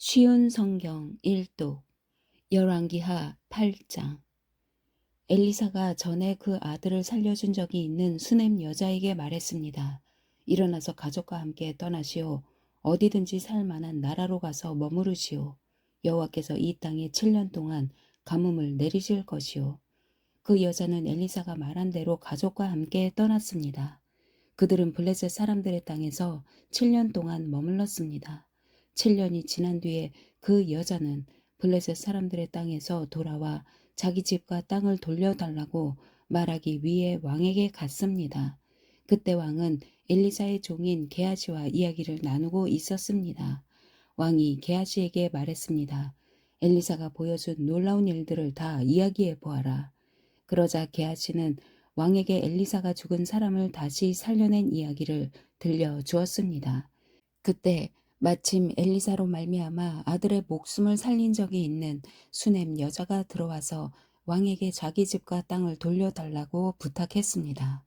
쉬운 성경 1독 열왕기하 8장. 엘리사가 전에 그 아들을 살려준 적이 있는 수넴 여자에게 말했습니다. 일어나서 가족과 함께 떠나시오. 어디든지 살 만한 나라로 가서 머무르시오. 여호와께서 이 땅에 7년 동안 가뭄을 내리실 것이오. 그 여자는 엘리사가 말한 대로 가족과 함께 떠났습니다. 그들은 블레셋 사람들의 땅에서 7년 동안 머물렀습니다. 7년이 지난 뒤에 그 여자는 블레셋 사람들의 땅에서 돌아와 자기 집과 땅을 돌려달라고 말하기 위해 왕에게 갔습니다. 그때 왕은 엘리사의 종인 게하시와 이야기를 나누고 있었습니다. 왕이 게하시에게 말했습니다. 엘리사가 보여준 놀라운 일들을 다 이야기해 보아라. 그러자 게하시는 왕에게 엘리사가 죽은 사람을 다시 살려낸 이야기를 들려주었습니다. 그때 마침 엘리사로 말미암아 아들의 목숨을 살린 적이 있는 수넴 여자가 들어와서 왕에게 자기 집과 땅을 돌려달라고 부탁했습니다.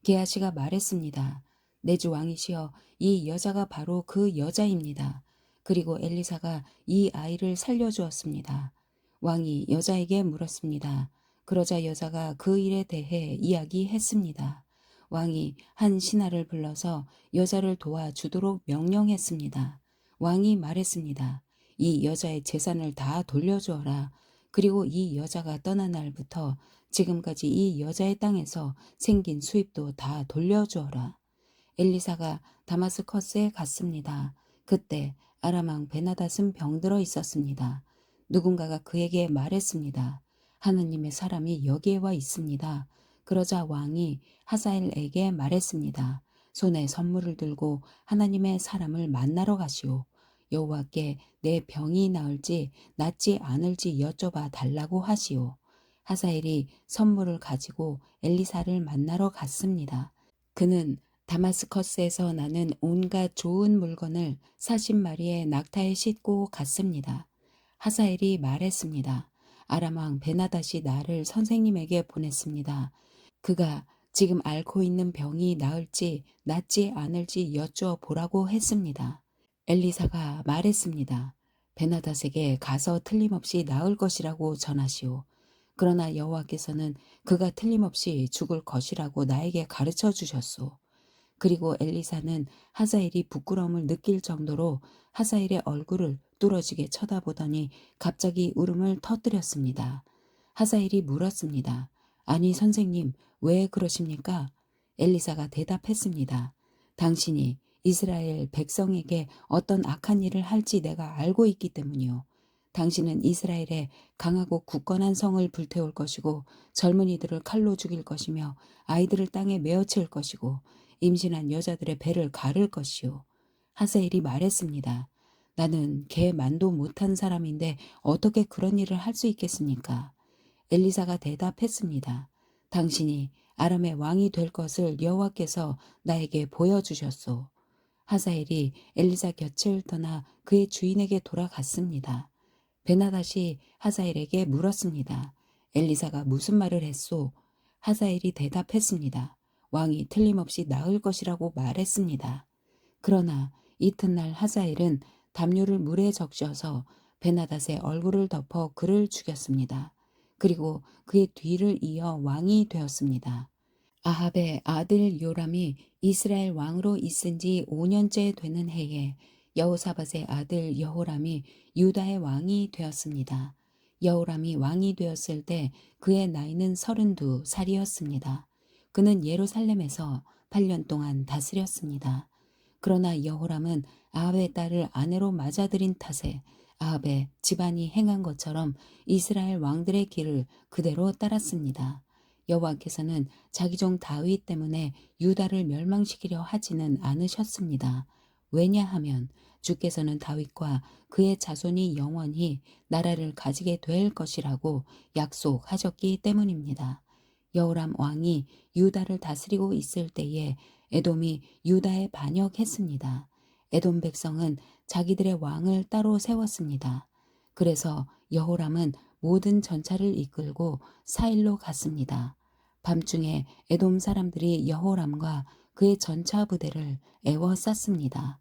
게하시가 말했습니다. 내 주 왕이시여, 이 여자가 바로 그 여자입니다. 그리고 엘리사가 이 아이를 살려주었습니다. 왕이 여자에게 물었습니다. 그러자 여자가 그 일에 대해 이야기했습니다. 왕이 한 신하를 불러서 여자를 도와주도록 명령했습니다. 왕이 말했습니다. 이 여자의 재산을 다 돌려주어라. 그리고 이 여자가 떠난 날부터 지금까지 이 여자의 땅에서 생긴 수입도 다 돌려주어라. 엘리사가 다마스커스에 갔습니다. 그때 아람 왕 베나닷은 병들어 있었습니다. 누군가가 그에게 말했습니다. 하느님의 사람이 여기에 와 있습니다. 그러자 왕이 하사엘에게 말했습니다. 손에 선물을 들고 하나님의 사람을 만나러 가시오. 여호와께 내 병이 나을지 낫지 않을지 여쭤봐 달라고 하시오. 하사엘이 선물을 가지고 엘리사를 만나러 갔습니다. 그는 다마스커스에서 나는 온갖 좋은 물건을 40마리의 낙타에 싣고 갔습니다. 하사엘이 말했습니다. 아람 왕 베나닷이 나를 선생님에게 보냈습니다. 그가 지금 앓고 있는 병이 나을지 낫지 않을지 여쭈어보라고 했습니다. 엘리사가 말했습니다. 베나닷에게 가서 틀림없이 나을 것이라고 전하시오. 그러나 여호와께서는 그가 틀림없이 죽을 것이라고 나에게 가르쳐 주셨소. 그리고 엘리사는 하사엘이 부끄러움을 느낄 정도로 하사엘의 얼굴을 뚫어지게 쳐다보더니 갑자기 울음을 터뜨렸습니다. 하사엘이 물었습니다. 아니 선생님, 왜 그러십니까? 엘리사가 대답했습니다. 당신이 이스라엘 백성에게 어떤 악한 일을 할지 내가 알고 있기 때문이요. 당신은 이스라엘의 강하고 굳건한 성을 불태울 것이고 젊은이들을 칼로 죽일 것이며 아이들을 땅에 메어칠 것이고 임신한 여자들의 배를 가를 것이요. 하사엘이 말했습니다. 나는 개 만도 못한 사람인데 어떻게 그런 일을 할 수 있겠습니까? 엘리사가 대답했습니다. 당신이 아람의 왕이 될 것을 여호와께서 나에게 보여주셨소. 하사엘이 엘리사 곁을 떠나 그의 주인에게 돌아갔습니다. 베나닷이 하사엘에게 물었습니다. 엘리사가 무슨 말을 했소? 하사엘이 대답했습니다. 왕이 틀림없이 나을 것이라고 말했습니다. 그러나 이튿날 하사엘은 담요를 물에 적셔서 베나닷의 얼굴을 덮어 그를 죽였습니다. 그리고 그의 뒤를 이어 왕이 되었습니다. 아합의 아들 요람이 이스라엘 왕으로 있은 지 5년째 되는 해에 여호사밧의 아들 여호람이 유다의 왕이 되었습니다. 여호람이 왕이 되었을 때 그의 나이는 32살이었습니다. 그는 예루살렘에서 8년 동안 다스렸습니다. 그러나 여호람은 아합의 딸을 아내로 맞아들인 탓에 아합의 집안이 행한 것처럼 이스라엘 왕들의 길을 그대로 따랐습니다. 여호와께서는 자기 종 다윗 때문에 유다를 멸망시키려 하지는 않으셨습니다. 왜냐하면 주께서는 다윗과 그의 자손이 영원히 나라를 가지게 될 것이라고 약속하셨기 때문입니다. 여호람 왕이 유다를 다스리고 있을 때에 에돔이 유다에 반역했습니다. 에돔 백성은 자기들의 왕을 따로 세웠습니다. 그래서 여호람은 모든 전차를 이끌고 사일로 갔습니다. 밤중에 에돔 사람들이 여호람과 그의 전차 부대를 에워쌌습니다.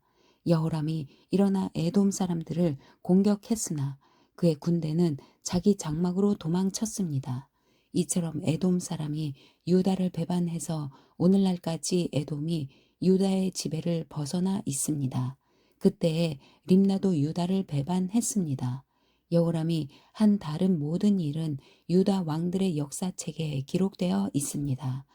여호람이 일어나 에돔 사람들을 공격했으나 그의 군대는 자기 장막으로 도망쳤습니다. 이처럼 에돔 사람이 유다를 배반해서 오늘날까지 에돔이 유다의 지배를 벗어나 있습니다. 그때에 림나도 유다를 배반했습니다. 여호람이 한 다른 모든 일은 유다 왕들의 역사책에 기록되어 있습니다.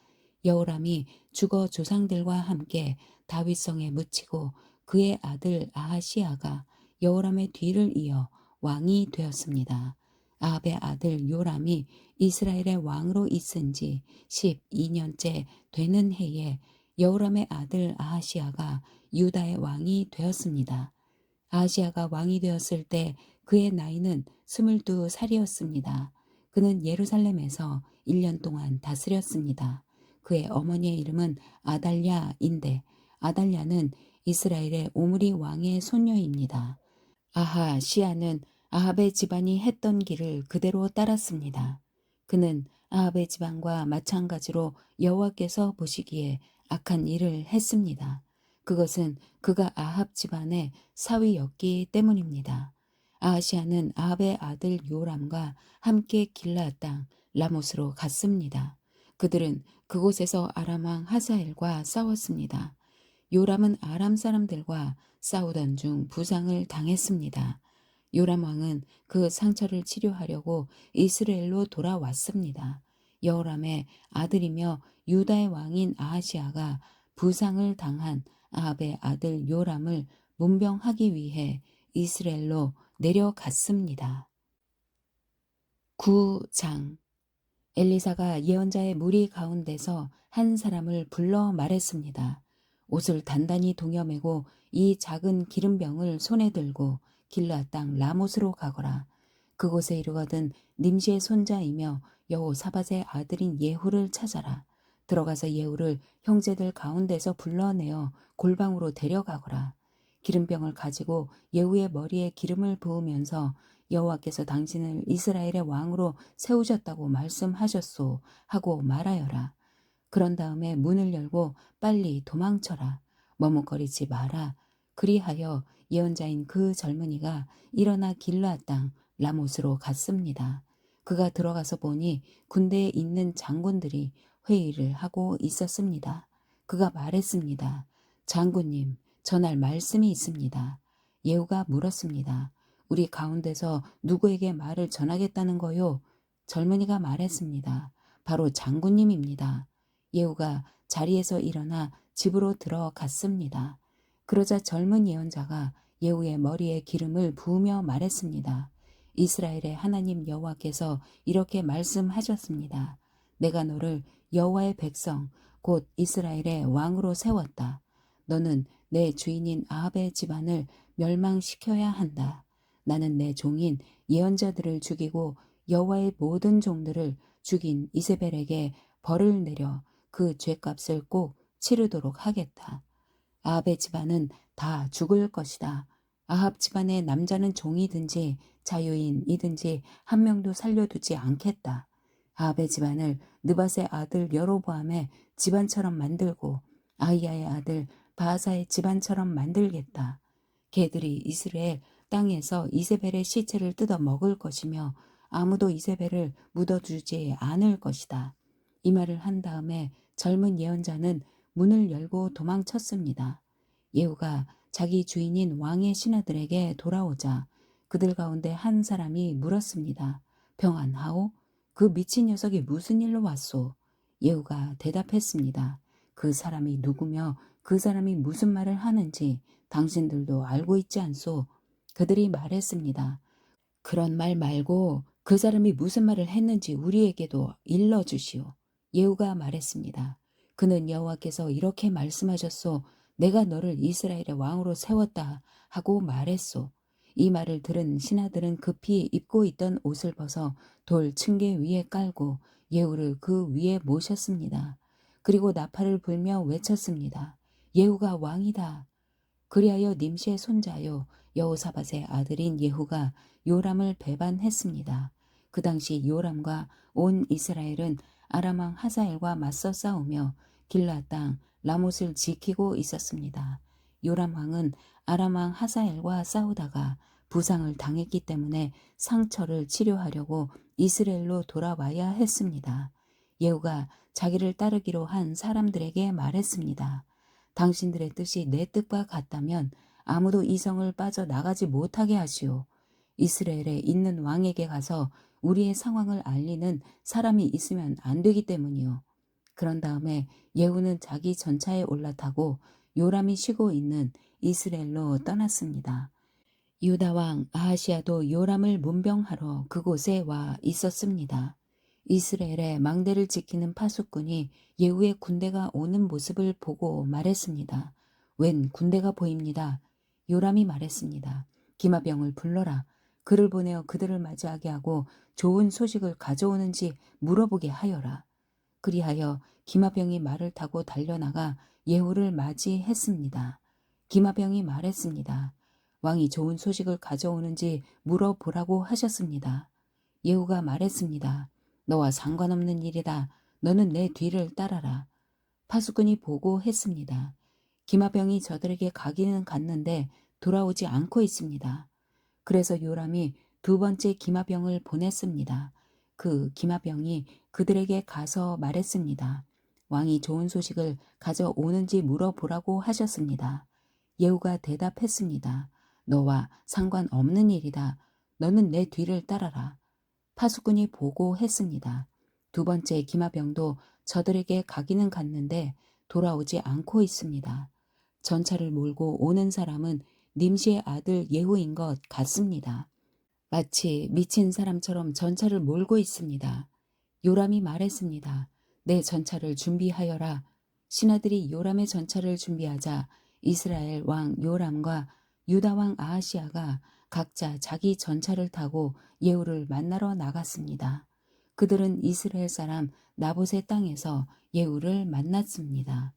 여호람이 죽어 조상들과 함께 다윗성에 묻히고 그의 아들 아하시아가 여호람의 뒤를 이어 왕이 되었습니다. 아합의 아들 요람이 이스라엘의 왕으로 있은 지 12년째 되는 해에 여호람의 아들 아하시아가 유다의 왕이 되었습니다. 아하시아가 왕이 되었을 때 그의 나이는 22살이었습니다. 그는 예루살렘에서 1년 동안 다스렸습니다. 그의 어머니의 이름은 아달랴인데 아달랴는 이스라엘의 오므리 왕의 손녀입니다. 아하시아는 아합의 집안이 했던 길을 그대로 따랐습니다. 그는 아합의 집안과 마찬가지로 여호와께서 보시기에 악한 일을 했습니다. 그것은 그가 아합 집안의 사위였기 때문입니다. 아하시아는 아합의 아들 요람과 함께 길르앗 땅 라못으로 갔습니다. 그들은 그곳에서 아람 왕 하사엘과 싸웠습니다. 요람은 아람 사람들과 싸우던 중 부상을 당했습니다. 요람 왕은 그 상처를 치료하려고 이스라엘로 돌아왔습니다. 여호람의 아들이며 유다의 왕인 아하시아가 부상을 당한 아합의 아들 요람을 문병하기 위해 이스라엘로 내려갔습니다. 9장 엘리사가 예언자의 무리 가운데서 한 사람을 불러 말했습니다. 옷을 단단히 동여매고 이 작은 기름병을 손에 들고 길르앗 땅 라못으로 가거라. 그곳에 이르거든 nim시의 손자이며 여호사밧의 아들인 예후를 찾아라. 들어가서 예후를 형제들 가운데서 불러내어 골방으로 데려가거라. 기름병을 가지고 예후의 머리에 기름을 부으면서 여호와께서 당신을 이스라엘의 왕으로 세우셨다고 말씀하셨소 하고 말하여라. 그런 다음에 문을 열고 빨리 도망쳐라. 머뭇거리지 마라. 그리하여 예언자인 그 젊은이가 일어나 길르앗 땅 라못으로 갔습니다. 그가 들어가서 보니 군대에 있는 장군들이 회의를 하고 있었습니다. 그가 말했습니다. 장군님, 전할 말씀이 있습니다. 예후가 물었습니다. 우리 가운데서 누구에게 말을 전하겠다는 거요? 젊은이가 말했습니다. 바로 장군님입니다. 예후가 자리에서 일어나 집으로 들어갔습니다. 그러자 젊은 예언자가 예후의 머리에 기름을 부으며 말했습니다. 이스라엘의 하나님 여호와께서 이렇게 말씀하셨습니다. 내가 너를 여호와의 백성 곧 이스라엘의 왕으로 세웠다. 너는 내 주인인 아합의 집안을 멸망시켜야 한다. 나는 내 종인 예언자들을 죽이고 여호와의 모든 종들을 죽인 이세벨에게 벌을 내려 그 죄값을 꼭 치르도록 하겠다. 아합의 집안은 다 죽을 것이다. 아합 집안의 남자는 종이든지 자유인이든지 한 명도 살려두지 않겠다. 아합의 집안을 느밧의 아들 여로보암의 집안처럼 만들고 아히야의 아들 바하사의 집안처럼 만들겠다. 개들이 이스라엘 땅에서 이세벨의 시체를 뜯어 먹을 것이며 아무도 이세벨을 묻어주지 않을 것이다. 이 말을 한 다음에 젊은 예언자는 문을 열고 도망쳤습니다. 예후가 자기 주인인 왕의 신하들에게 돌아오자 그들 가운데 한 사람이 물었습니다. 평안하오? 그 미친 녀석이 무슨 일로 왔소? 예후가 대답했습니다. 그 사람이 누구며 그 사람이 무슨 말을 하는지 당신들도 알고 있지 않소? 그들이 말했습니다. 그런 말 말고 그 사람이 무슨 말을 했는지 우리에게도 일러주시오. 예후가 말했습니다. 그는 여호와께서 이렇게 말씀하셨소. 내가 너를 이스라엘의 왕으로 세웠다 하고 말했소. 이 말을 들은 신하들은 급히 입고 있던 옷을 벗어 돌 층계 위에 깔고 예후를 그 위에 모셨습니다. 그리고 나팔을 불며 외쳤습니다. 예후가 왕이다. 그리하여 nim시의 손자요 여호사밧의 아들인 예후가 요람을 배반했습니다. 그 당시 요람과 온 이스라엘은 아람 왕 하사엘과 맞서 싸우며 길르앗 땅 라못을 지키고 있었습니다. 요람 왕은 아람 왕 하사엘과 싸우다가 부상을 당했기 때문에 상처를 치료하려고 이스라엘로 돌아와야 했습니다. 예후가 자기를 따르기로 한 사람들에게 말했습니다. 당신들의 뜻이 내 뜻과 같다면 아무도 이 성을 빠져나가지 못하게 하시오. 이스라엘에 있는 왕에게 가서 우리의 상황을 알리는 사람이 있으면 안 되기 때문이요. 그런 다음에 예후는 자기 전차에 올라타고 요람이 쉬고 있는 이스라엘로 떠났습니다. 유다 왕 아하시아도 요람을 문병하러 그곳에 와 있었습니다. 이스라엘의 망대를 지키는 파수꾼이 예후의 군대가 오는 모습을 보고 말했습니다. 웬 군대가 보입니다. 요람이 말했습니다. 기마병을 불러라. 그를 보내어 그들을 맞이하게 하고 좋은 소식을 가져오는지 물어보게 하여라. 그리하여 기마병이 말을 타고 달려나가 예후를 맞이했습니다. 기마병이 말했습니다. 왕이 좋은 소식을 가져오는지 물어보라고 하셨습니다. 예후가 말했습니다. 너와 상관없는 일이다. 너는 내 뒤를 따라라. 파수꾼이 보고했습니다. 기마병이 저들에게 가기는 갔는데 돌아오지 않고 있습니다. 그래서 요람이 두 번째 기마병을 보냈습니다. 그 기마병이 그들에게 가서 말했습니다. 왕이 좋은 소식을 가져오는지 물어보라고 하셨습니다. 예후가 대답했습니다. 너와 상관없는 일이다. 너는 내 뒤를 따라라. 파수꾼이 보고했습니다. 두 번째 기마병도 저들에게 가기는 갔는데 돌아오지 않고 있습니다. 전차를 몰고 오는 사람은 님시의 아들 예후인 것 같습니다. 마치 미친 사람처럼 전차를 몰고 있습니다. 요람이 말했습니다. 내 전차를 준비하여라. 신하들이 요람의 전차를 준비하자 이스라엘 왕 요람과 유다 왕 아하시아가 각자 자기 전차를 타고 예후를 만나러 나갔습니다. 그들은 이스라엘 사람 나봇의 땅에서 예후를 만났습니다.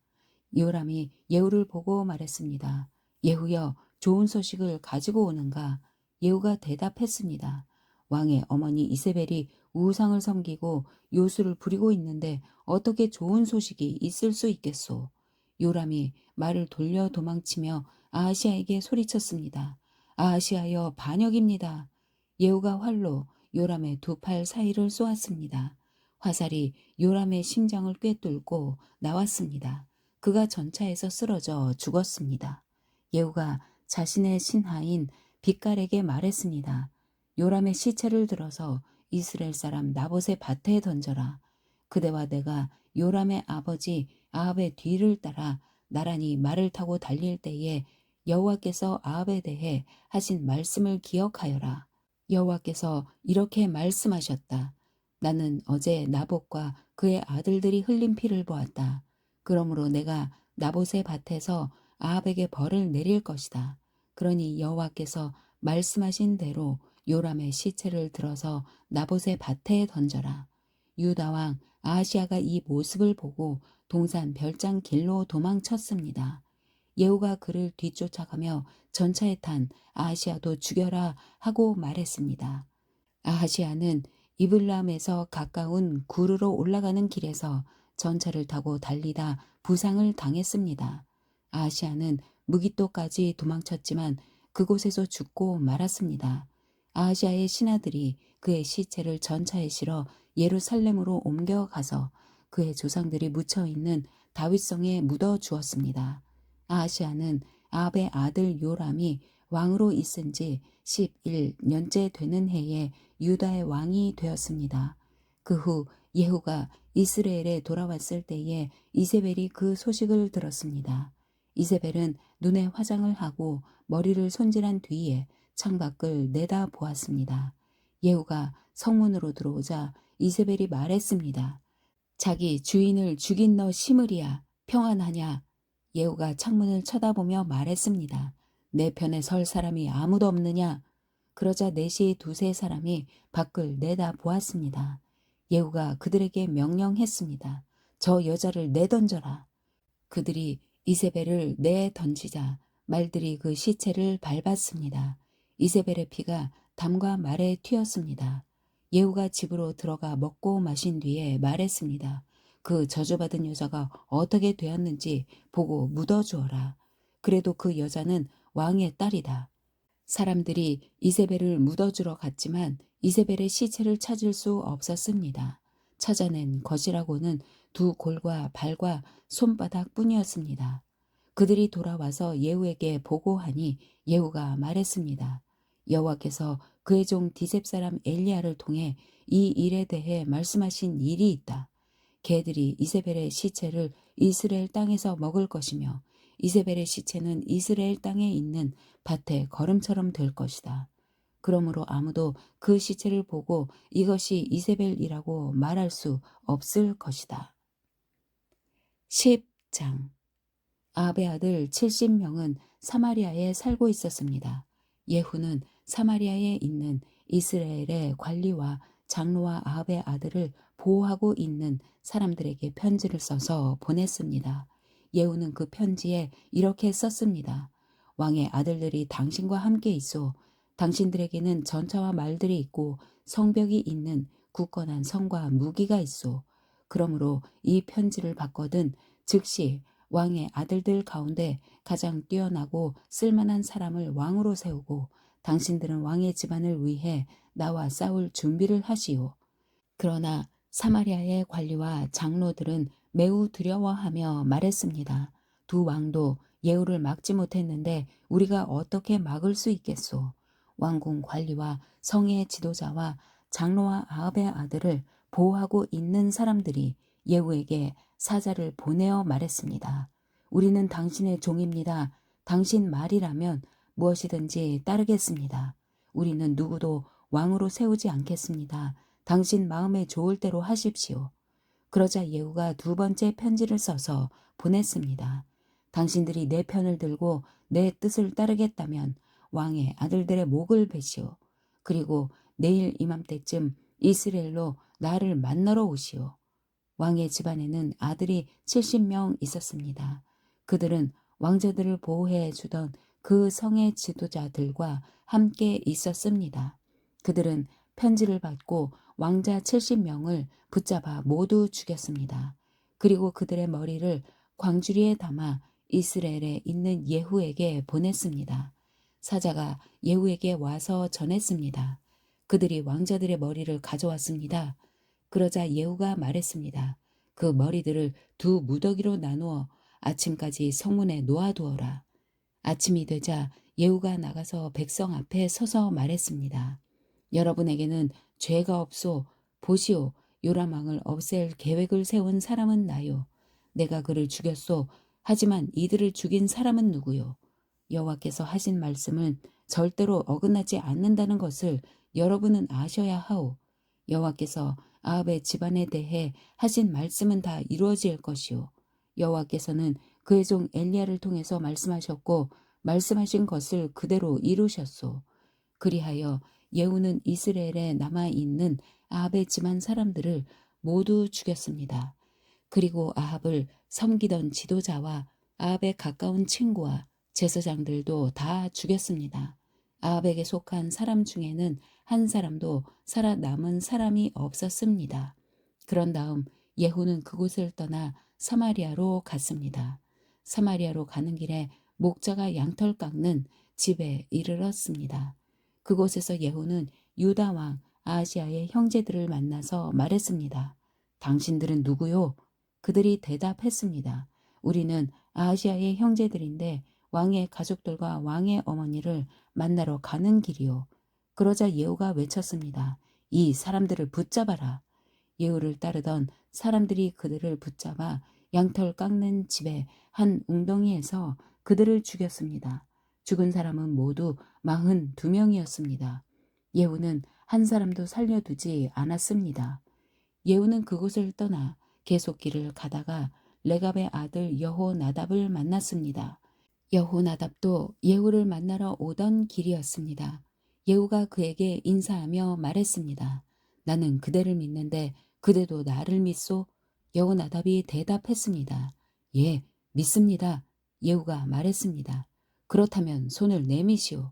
요람이 예후를 보고 말했습니다. 예후여, 좋은 소식을 가지고 오는가? 예후가 대답했습니다. 왕의 어머니 이세벨이 우상을 섬기고 요술을 부리고 있는데 어떻게 좋은 소식이 있을 수 있겠소? 요람이 말을 돌려 도망치며 아하시아에게 소리쳤습니다. 아하시아여, 반역입니다. 예후가 활로 요람의 두 팔 사이를 쏘았습니다. 화살이 요람의 심장을 꿰뚫고 나왔습니다. 그가 전차에서 쓰러져 죽었습니다. 예후가 자신의 신하인 빛깔에게 말했습니다. 요람의 시체를 들어서 이스라엘 사람 나봇의 밭에 던져라. 그대와 내가 요람의 아버지 아합의 뒤를 따라 나란히 말을 타고 달릴 때에 여호와께서 아합에 대해 하신 말씀을 기억하여라. 여호와께서 이렇게 말씀하셨다. 나는 어제 나봇과 그의 아들들이 흘린 피를 보았다. 그러므로 내가 나봇의 밭에서 아합에게 벌을 내릴 것이다. 그러니 여호와께서 말씀하신 대로 요람의 시체를 들어서 나봇의 밭에 던져라. 유다 왕 아하시아가 이 모습을 보고 동산 별장 길로 도망쳤습니다. 예후가 그를 뒤쫓아가며 전차에 탄 아하시아도 죽여라 하고 말했습니다. 아하시아는 이블람에서 가까운 구르로 올라가는 길에서 전차를 타고 달리다 부상을 당했습니다. 아하시아는 무기토까지 도망쳤지만 그곳에서 죽고 말았습니다. 아하시아의 신하들이 그의 시체를 전차에 실어 예루살렘으로 옮겨가서 그의 조상들이 묻혀있는 다윗성에 묻어 주었습니다. 아하시아는 아합의 아들 요람이 왕으로 있은 지 11년째 되는 해에 유다의 왕이 되었습니다. 그 후 예후가 이스라엘에 돌아왔을 때에 이세벨이 그 소식을 들었습니다. 이세벨은 눈에 화장을 하고 머리를 손질한 뒤에 창밖을 내다 보았습니다. 예후가 성문으로 들어오자 이세벨이 말했습니다. 자기 주인을 죽인 너 시므리야, 평안하냐? 예후가 창문을 쳐다보며 말했습니다. 내 편에 설 사람이 아무도 없느냐? 그러자 넷이 두세 사람이 밖을 내다 보았습니다. 예후가 그들에게 명령했습니다. 저 여자를 내던져라. 그들이 이세벨을 내던지자 말들이 그 시체를 밟았습니다. 이세벨의 피가 담과 말에 튀었습니다. 예후가 집으로 들어가 먹고 마신 뒤에 말했습니다. 그 저주받은 여자가 어떻게 되었는지 보고 묻어주어라. 그래도 그 여자는 왕의 딸이다. 사람들이 이세벨을 묻어주러 갔지만 이세벨의 시체를 찾을 수 없었습니다. 찾아낸 것이라고는 두 골과 발과 손바닥 뿐이었습니다. 그들이 돌아와서 예후에게 보고하니 예후가 말했습니다. 여호와께서 그의 종 디셉 사람 엘리야를 통해 이 일에 대해 말씀하신 일이 있다. 개들이 이세벨의 시체를 이스라엘 땅에서 먹을 것이며 이세벨의 시체는 이스라엘 땅에 있는 밭에 거름처럼 될 것이다. 그러므로 아무도 그 시체를 보고 이것이 이세벨이라고 말할 수 없을 것이다. 10장. 아합의 아들 70명은 사마리아에 살고 있었습니다. 예후는 사마리아에 있는 이스라엘의 관리와 장로와 아합의 아들을 보호하고 있는 사람들에게 편지를 써서 보냈습니다. 예후는 그 편지에 이렇게 썼습니다. 왕의 아들들이 당신과 함께 있어 당신들에게는 전차와 말들이 있고 성벽이 있는 굳건한 성과 무기가 있어. 그러므로 이 편지를 받거든 즉시 왕의 아들들 가운데 가장 뛰어나고 쓸만한 사람을 왕으로 세우고 당신들은 왕의 집안을 위해 나와 싸울 준비를 하시오. 그러나 사마리아의 관리와 장로들은 매우 두려워하며 말했습니다. 두 왕도 예후를 막지 못했는데 우리가 어떻게 막을 수 있겠소? 왕궁 관리와 성의 지도자와 장로와 아합의 아들을 보호하고 있는 사람들이 예후에게 사자를 보내어 말했습니다. 우리는 당신의 종입니다. 당신 말이라면 무엇이든지 따르겠습니다. 우리는 누구도 왕으로 세우지 않겠습니다. 당신 마음에 좋을 대로 하십시오. 그러자 예후가 두 번째 편지를 써서 보냈습니다. 당신들이 내 편을 들고 내 뜻을 따르겠다면 왕의 아들들의 목을 베시오. 그리고 내일 이맘때쯤 이스라엘로 나를 만나러 오시오. 왕의 집안에는 아들이 70명 있었습니다. 그들은 왕자들을 보호해 주던 그 성의 지도자들과 함께 있었습니다. 그들은 편지를 받고 왕자 70명을 붙잡아 모두 죽였습니다. 그리고 그들의 머리를 광주리에 담아 이스라엘에 있는 예후에게 보냈습니다. 사자가 예후에게 와서 전했습니다. 그들이 왕자들의 머리를 가져왔습니다. 그러자 예후가 말했습니다. 그 머리들을 두 무더기로 나누어 아침까지 성문에 놓아두어라. 아침이 되자 예후가 나가서 백성 앞에 서서 말했습니다. 여러분에게는 죄가 없소. 보시오. 요람왕을 없앨 계획을 세운 사람은 나요. 내가 그를 죽였소. 하지만 이들을 죽인 사람은 누구요? 여호와께서 하신 말씀은 절대로 어긋나지 않는다는 것을 여러분은 아셔야 하오. 여호와께서 아합의 집안에 대해 하신 말씀은 다 이루어질 것이요. 여호와께서는 그의 종 엘리야를 통해서 말씀하셨고 말씀하신 것을 그대로 이루셨소. 그리하여 예후는 이스라엘에 남아있는 아합의 집안 사람들을 모두 죽였습니다. 그리고 아합을 섬기던 지도자와 아합의 가까운 친구와 제사장들도 다 죽였습니다. 아합에게 속한 사람 중에는 한 사람도 살아남은 사람이 없었습니다. 그런 다음 예후는 그곳을 떠나 사마리아로 갔습니다. 사마리아로 가는 길에 목자가 양털 깎는 집에 이르렀습니다. 그곳에서 예후는 유다 왕 아하시아의 형제들을 만나서 말했습니다. 당신들은 누구요? 그들이 대답했습니다. 우리는 아하시아의 형제들인데 왕의 가족들과 왕의 어머니를 만나러 가는 길이요. 그러자 예후가 외쳤습니다. 이 사람들을 붙잡아라. 예후를 따르던 사람들이 그들을 붙잡아 양털 깎는 집의 한 웅덩이에서 그들을 죽였습니다. 죽은 사람은 모두 42명이었습니다. 예후는 한 사람도 살려두지 않았습니다. 예후는 그곳을 떠나 계속 길을 가다가 레갑의 아들 여호나답을 만났습니다. 여호나답도 예후를 만나러 오던 길이었습니다. 예후가 그에게 인사하며 말했습니다. 나는 그대를 믿는데 그대도 나를 믿소? 여호나답이 대답했습니다. 예, 믿습니다. 예후가 말했습니다. 그렇다면 손을 내미시오.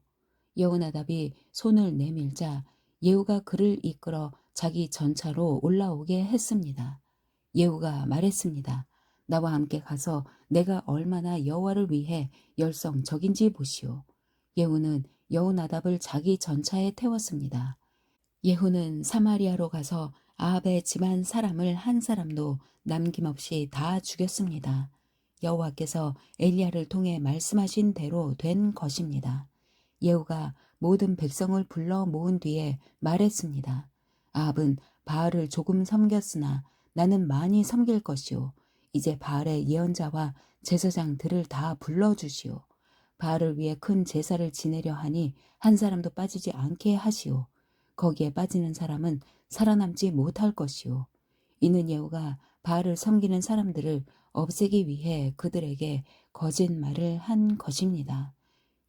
여호나답이 손을 내밀자 예후가 그를 이끌어 자기 전차로 올라오게 했습니다. 예후가 말했습니다. 나와 함께 가서 내가 얼마나 여호와를 위해 열성적인지 보시오. 예후는 여호나답을 자기 전차에 태웠습니다. 예후는 사마리아로 가서 아합의 집안 사람을 한 사람도 남김없이 다 죽였습니다. 여호와께서 엘리야를 통해 말씀하신 대로 된 것입니다. 예후가 모든 백성을 불러 모은 뒤에 말했습니다. 아합은 바알을 조금 섬겼으나 나는 많이 섬길 것이오. 이제 바알의 예언자와 제사장들을 다 불러주시오. 바알을 위해 큰 제사를 지내려 하니 한 사람도 빠지지 않게 하시오. 거기에 빠지는 사람은 살아남지 못할 것이오. 이는 예후가 바알을 섬기는 사람들을 없애기 위해 그들에게 거짓말을 한 것입니다.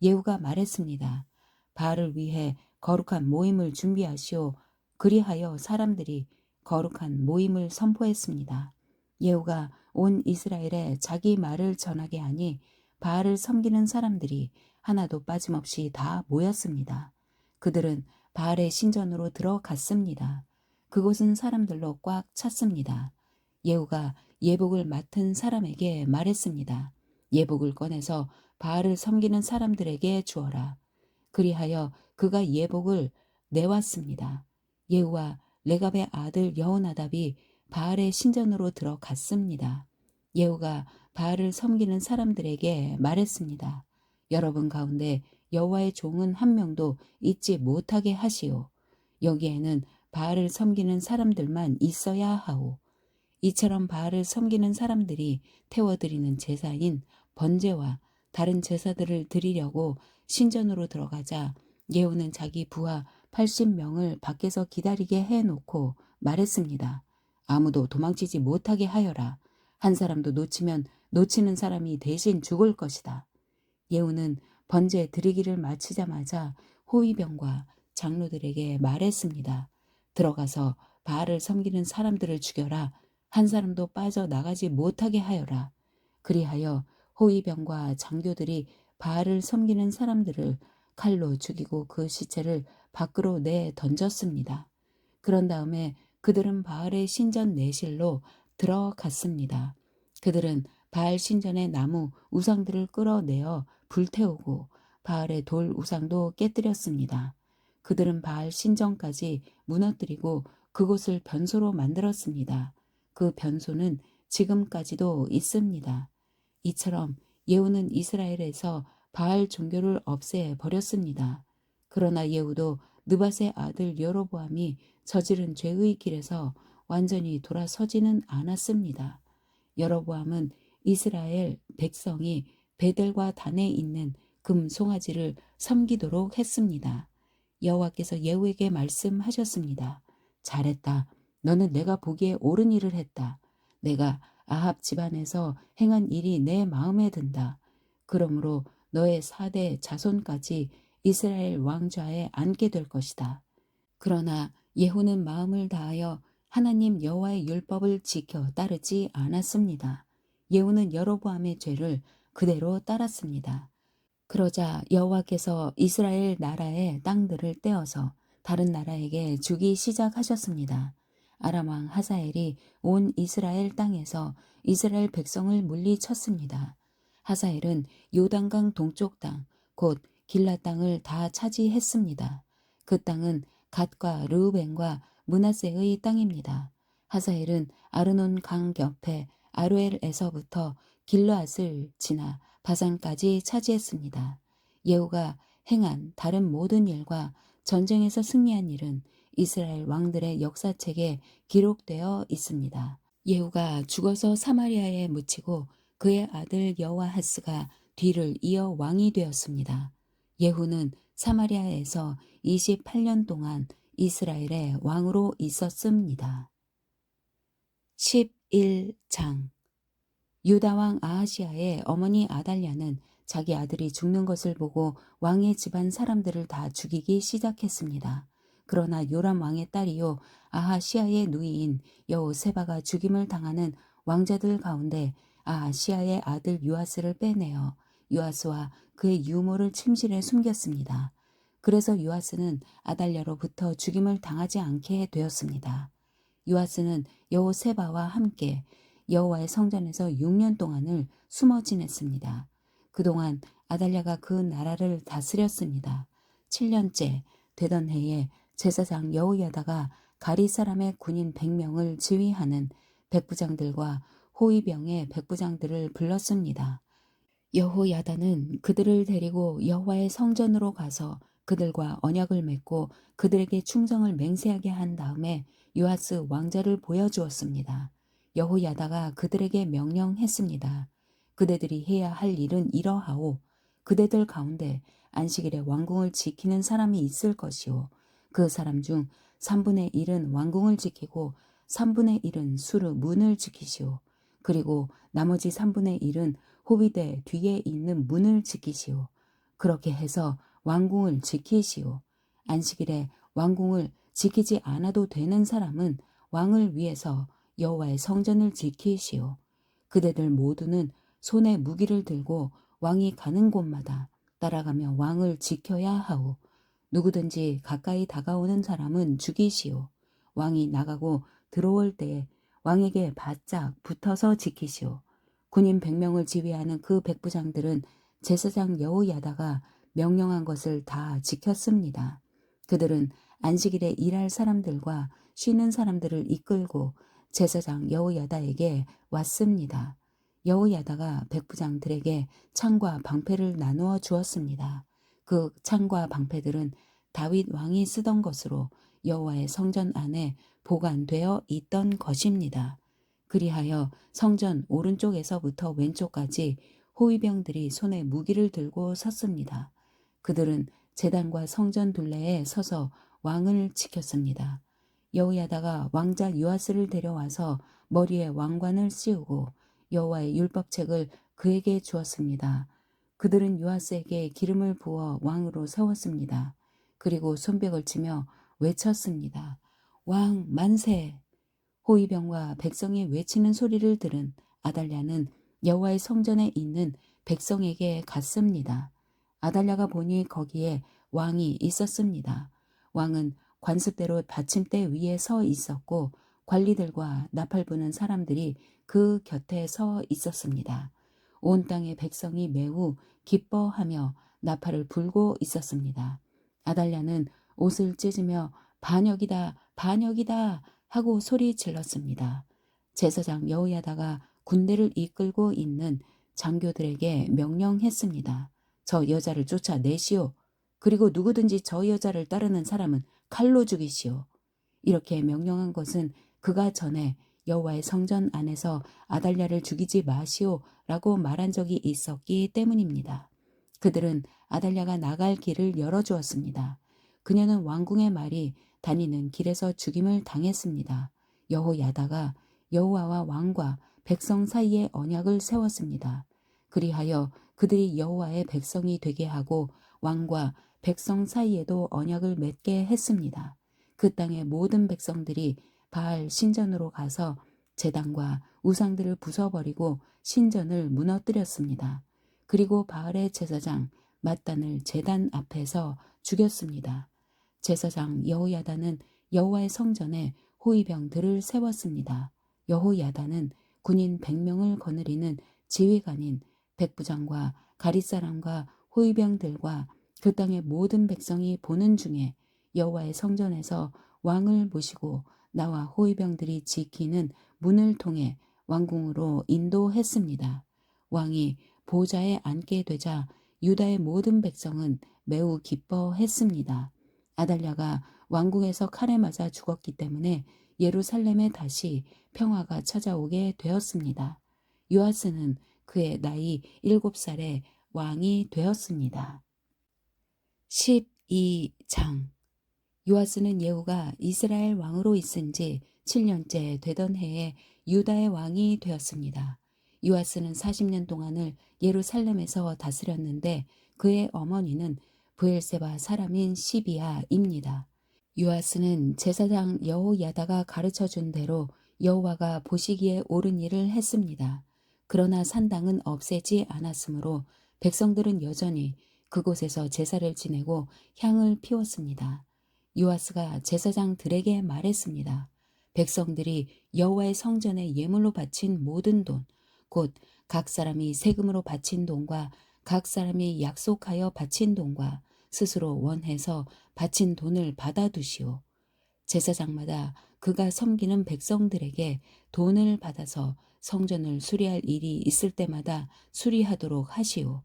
예후가 말했습니다. 바알을 위해 거룩한 모임을 준비하시오. 그리하여 사람들이 거룩한 모임을 선포했습니다. 예후가 온 이스라엘에 자기 말을 전하게 하니 바알을 섬기는 사람들이 하나도 빠짐없이 다 모였습니다. 그들은 바알의 신전으로 들어갔습니다. 그곳은 사람들로 꽉 찼습니다. 예후가 예복을 맡은 사람에게 말했습니다. 예복을 꺼내서 바알을 섬기는 사람들에게 주어라. 그리하여 그가 예복을 내왔습니다. 예후와 레갑의 아들 여호나답이 바알의 신전으로 들어갔습니다. 예후가 바알을 섬기는 사람들에게 말했습니다. 여러분 가운데 여호와의 종은 한 명도 잊지 못하게 하시오. 여기에는 바알을 섬기는 사람들만 있어야 하오. 이처럼 바알을 섬기는 사람들이 태워드리는 제사인 번제와 다른 제사들을 드리려고 신전으로 들어가자 예후는 자기 부하 80명을 밖에서 기다리게 해놓고 말했습니다. 아무도 도망치지 못하게 하여라. 한 사람도 놓치면 놓치는 사람이 대신 죽을 것이다. 예후는 번제 드리기를 마치자마자 호위병과 장로들에게 말했습니다. 들어가서 바알을 섬기는 사람들을 죽여라. 한 사람도 빠져나가지 못하게 하여라. 그리하여 호위병과 장교들이 바알을 섬기는 사람들을 칼로 죽이고 그 시체를 밖으로 내 던졌습니다. 그런 다음에 그들은 바알의 신전 내실로 들어갔습니다. 그들은 바알 신전의 나무 우상들을 끌어내어 불태우고 바알의 돌 우상도 깨뜨렸습니다. 그들은 바알 신전까지 무너뜨리고 그곳을 변소로 만들었습니다. 그 변소는 지금까지도 있습니다. 이처럼 예후는 이스라엘에서 바알 종교를 없애 버렸습니다. 그러나 예후도 느밧의 아들 여로보암이 저지른 죄의 길에서 완전히 돌아서지는 않았습니다. 여로보암은 이스라엘 백성이 베델과 단에 있는 금 송아지를 섬기도록 했습니다. 여호와께서 예후에게 말씀하셨습니다. 잘했다. 너는 내가 보기에 옳은 일을 했다. 내가 아합 집안에서 행한 일이 내 마음에 든다. 그러므로 너의 4대 자손까지 이스라엘 왕좌에 앉게 될 것이다. 그러나 예후는 마음을 다하여 하나님 여호와의 율법을 지켜 따르지 않았습니다. 예후는 여로보암의 죄를 그대로 따랐습니다. 그러자 여호와께서 이스라엘 나라의 땅들을 떼어서 다른 나라에게 주기 시작하셨습니다. 아람 왕 하사엘이 온 이스라엘 땅에서 이스라엘 백성을 물리쳤습니다. 하사엘은 요단강 동쪽 땅, 곧 길라 땅을 다 차지했습니다. 그 땅은 갓과 르우벤과 므낫세의 땅입니다. 하사엘은 아르논 강 옆에 아로엘에서부터 길르앗을 지나 바산까지 차지했습니다. 예후가 행한 다른 모든 일과 전쟁에서 승리한 일은 이스라엘 왕들의 역사책에 기록되어 있습니다. 예후가 죽어서 사마리아에 묻히고 그의 아들 여호아하스가 뒤를 이어 왕이 되었습니다. 예후는 사마리아에서 28년 동안 이스라엘의 왕으로 있었습니다. 11장 유다왕 아하시아의 어머니 아달랴는 자기 아들이 죽는 것을 보고 왕의 집안 사람들을 다 죽이기 시작했습니다. 그러나 요람 왕의 딸이요 아하시아의 누이인 여호세바가 죽임을 당하는 왕자들 가운데 아하시아의 아들 요아스를 빼내어 요아스와 그의 유모를 침실에 숨겼습니다. 그래서 요아스는 아달랴로부터 죽임을 당하지 않게 되었습니다. 요아스는 여호세바와 함께 여호와의 성전에서 6년 동안을 숨어 지냈습니다. 그동안 아달랴가 그 나라를 다스렸습니다. 7년째 되던 해에 제사장 여호야다가 가리 사람의 군인 100명을 지휘하는 백부장들과 호위병의 백부장들을 불렀습니다. 여호야다는 그들을 데리고 여호와의 성전으로 가서 그들과 언약을 맺고 그들에게 충성을 맹세하게 한 다음에 요아스 왕자를 보여주었습니다. 여호야다가 그들에게 명령했습니다. 그대들이 해야 할 일은 이러하오. 그대들 가운데 안식일에 왕궁을 지키는 사람이 있을 것이오. 그 사람 중 3분의 1은 왕궁을 지키고 3분의 1은 수르 문을 지키시오. 그리고 나머지 3분의 1은 호위대 뒤에 있는 문을 지키시오. 그렇게 해서 왕궁을 지키시오. 안식일에 왕궁을 지키지 않아도 되는 사람은 왕을 위해서 여호와의 성전을 지키시오. 그대들 모두는 손에 무기를 들고 왕이 가는 곳마다 따라가며 왕을 지켜야 하오. 누구든지 가까이 다가오는 사람은 죽이시오. 왕이 나가고 들어올 때에 왕에게 바짝 붙어서 지키시오. 군인 100명을 지휘하는 그 백부장들은 제사장 여호야다가 명령한 것을 다 지켰습니다. 그들은 안식일에 일할 사람들과 쉬는 사람들을 이끌고 제사장 여호야다에게 왔습니다. 여호야다가 백부장들에게 창과 방패를 나누어 주었습니다. 그 창과 방패들은 다윗 왕이 쓰던 것으로 여호와의 성전 안에 보관되어 있던 것입니다. 그리하여 성전 오른쪽에서부터 왼쪽까지 호위병들이 손에 무기를 들고 섰습니다. 그들은 제단과 성전 둘레에 서서 왕을 지켰습니다. 여호야다가 왕자 요아스를 데려와서 머리에 왕관을 씌우고 여호와의 율법책을 그에게 주었습니다. 그들은 요아스에게 기름을 부어 왕으로 세웠습니다. 그리고 손뼉을 치며 외쳤습니다. 왕 만세! 호위병과 백성이 외치는 소리를 들은 아달랴는 여호와의 성전에 있는 백성에게 갔습니다. 아달랴가 보니 거기에 왕이 있었습니다. 왕은 관습대로 받침대 위에 서 있었고 관리들과 나팔 부는 사람들이 그 곁에 서 있었습니다. 온 땅의 백성이 매우 기뻐하며 나팔을 불고 있었습니다. 아달랴는 옷을 찢으며 반역이다, 반역이다 하고 소리 질렀습니다. 제사장 여호야다가 군대를 이끌고 있는 장교들에게 명령했습니다. 저 여자를 쫓아내시오. 그리고 누구든지 저 여자를 따르는 사람은 칼로 죽이시오. 이렇게 명령한 것은 그가 전에 여호와의 성전 안에서 아달랴를 죽이지 마시오라고 말한 적이 있었기 때문입니다. 그들은 아달랴가 나갈 길을 열어주었습니다. 그녀는 왕궁의 말이 다니는 길에서 죽임을 당했습니다. 여호야다가 여호와와 왕과 백성 사이에 언약을 세웠습니다. 그리하여 그들이 여호와의 백성이 되게 하고 왕과 백성 사이에도 언약을 맺게 했습니다. 그 땅의 모든 백성들이 바알 신전으로 가서 제단과 우상들을 부숴버리고 신전을 무너뜨렸습니다. 그리고 바알의 제사장 mat단을 제단 앞에서 죽였습니다. 제사장 여호야다는 여호와의 성전에 호위병들을 세웠습니다. 여호야다는 군인 100명을 거느리는 지휘관인 백부장과 가릿사람과 호위병들과 그 땅의 모든 백성이 보는 중에 여호와의 성전에서 왕을 모시고 나와 호위병들이 지키는 문을 통해 왕궁으로 인도했습니다. 왕이 보좌에 앉게 되자 유다의 모든 백성은 매우 기뻐했습니다. 아달랴가 왕궁에서 칼에 맞아 죽었기 때문에 예루살렘에 다시 평화가 찾아오게 되었습니다. 요아스는 그의 나이 7살에 왕이 되었습니다. 12장 요아스는 예후가 이스라엘 왕으로 있은 지 7년째 되던 해에 유다의 왕이 되었습니다. 요아스는 40년 동안을 예루살렘에서 다스렸는데 그의 어머니는 브엘세바 사람인 시비아입니다. 요아스는 제사장 여호야다가 가르쳐준 대로 여호와가 보시기에 옳은 일을 했습니다. 그러나 산당은 없애지 않았으므로 백성들은 여전히 그곳에서 제사를 지내고 향을 피웠습니다. 요아스가 제사장들에게 말했습니다. 백성들이 여호와의 성전에 예물로 바친 모든 돈, 곧 각 사람이 세금으로 바친 돈과 각 사람이 약속하여 바친 돈과 스스로 원해서 바친 돈을 받아두시오. 제사장마다 그가 섬기는 백성들에게 돈을 받아서 성전을 수리할 일이 있을 때마다 수리하도록 하시오.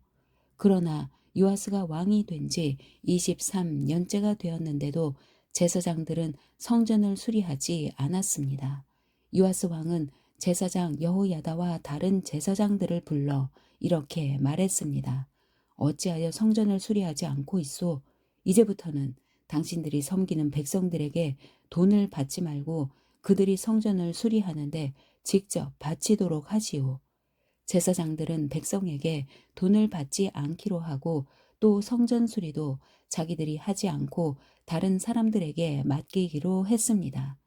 그러나 요아스가 왕이 된 지 23년째가 되었는데도 제사장들은 성전을 수리하지 않았습니다. 요아스 왕은 제사장 여호야다와 다른 제사장들을 불러 이렇게 말했습니다. 어찌하여 성전을 수리하지 않고 있소? 이제부터는 당신들이 섬기는 백성들에게 돈을 받지 말고 그들이 성전을 수리하는데 직접 바치도록 하시오. 제사장들은 백성에게 돈을 받지 않기로 하고 또 성전 수리도 자기들이 하지 않고 다른 사람들에게 맡기기로 했습니다.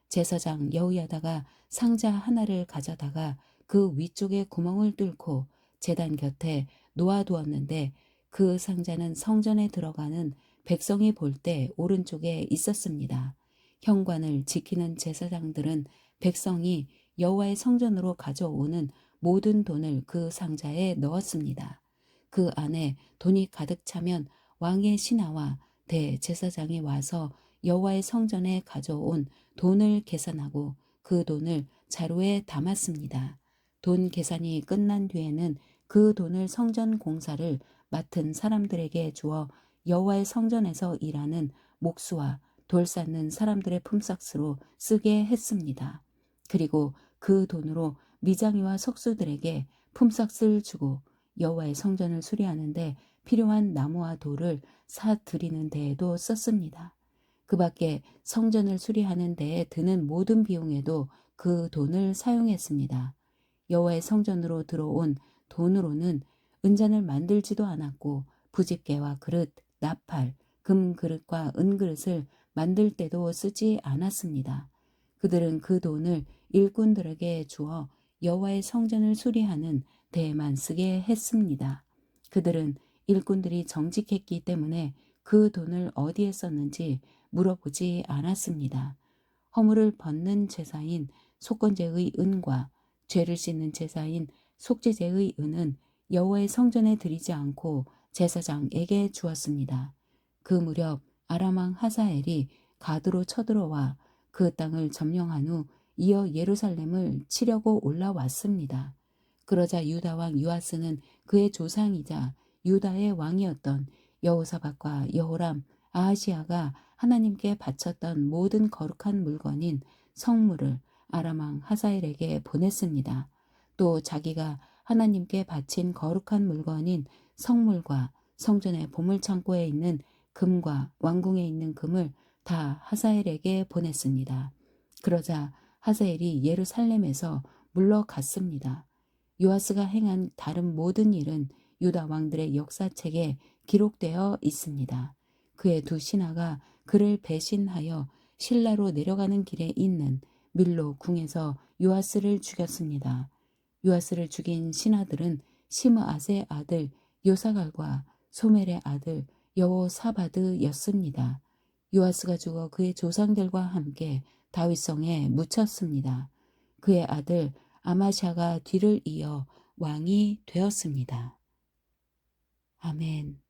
제사장 여호야다가 상자 하나를 가져다가 그 위쪽에 구멍을 뚫고 제단 곁에 놓아두었는데 그 상자는 성전에 들어가는 백성이 볼 때 오른쪽에 있었습니다. 현관을 지키는 제사장들은 백성이 여호와의 성전으로 가져오는 모든 돈을 그 상자에 넣었습니다. 그 안에 돈이 가득 차면 왕의 신하와 대제사장이 와서 여호와의 성전에 가져온 돈을 계산하고 그 돈을 자루에 담았습니다. 돈 계산이 끝난 뒤에는 그 돈을 성전 공사를 맡은 사람들에게 주어 여호와의 성전에서 일하는 목수와 돌 쌓는 사람들의 품삯으로 쓰게 했습니다. 그리고 그 돈으로 미장이와 석수들에게 품삯을 주고 여호와의 성전을 수리하는데 필요한 나무와 돌을 사 드리는 데에도 썼습니다. 그 밖에 성전을 수리하는 데에 드는 모든 비용에도 그 돈을 사용했습니다. 여호와의 성전으로 들어온 돈으로는 은잔을 만들지도 않았고 부집개와 그릇, 나팔, 금 그릇과 은 그릇을 만들 때도 쓰지 않았습니다. 그들은 그 돈을 일꾼들에게 주어 여호와의 성전을 수리하는 데에만 쓰게 했습니다. 그들은 일꾼들이 정직했기 때문에 그 돈을 어디에 썼는지 물어보지 않았습니다. 허물을 벗는 제사인 속건제의 은과 죄를 씻는 제사인 속죄제의 은은 여호와의 성전에 드리지 않고 제사장에게 주었습니다. 그 무렵 아람 왕 하사엘이 가드로 쳐들어와 그 땅을 점령한 후 이어 예루살렘을 치려고 올라왔습니다. 그러자 유다 왕 요아스는 그의 조상이자 유다의 왕이었던 여호사밧과 여호람, 아하시아가 하나님께 바쳤던 모든 거룩한 물건인 성물을 아람 왕 하사엘에게 보냈습니다. 또 자기가 하나님께 바친 거룩한 물건인 성물과 성전의 보물창고에 있는 금과 왕궁에 있는 금을 다 하사엘에게 보냈습니다. 그러자 하사엘이 예루살렘에서 물러갔습니다. 요아스가 행한 다른 모든 일은 유다 왕들의 역사책에 기록되어 있습니다. 그의 두 신하가 그를 배신하여 실라로 내려가는 길에 있는 밀로 궁에서 요아스를 죽였습니다. 요아스를 죽인 신하들은 시므앗의 아들 요사갈과 소멜의 아들 여호사바드였습니다. 요아스가 죽어 그의 조상들과 함께 다윗성에 묻혔습니다. 그의 아들 아마샤가 뒤를 이어 왕이 되었습니다. 아멘.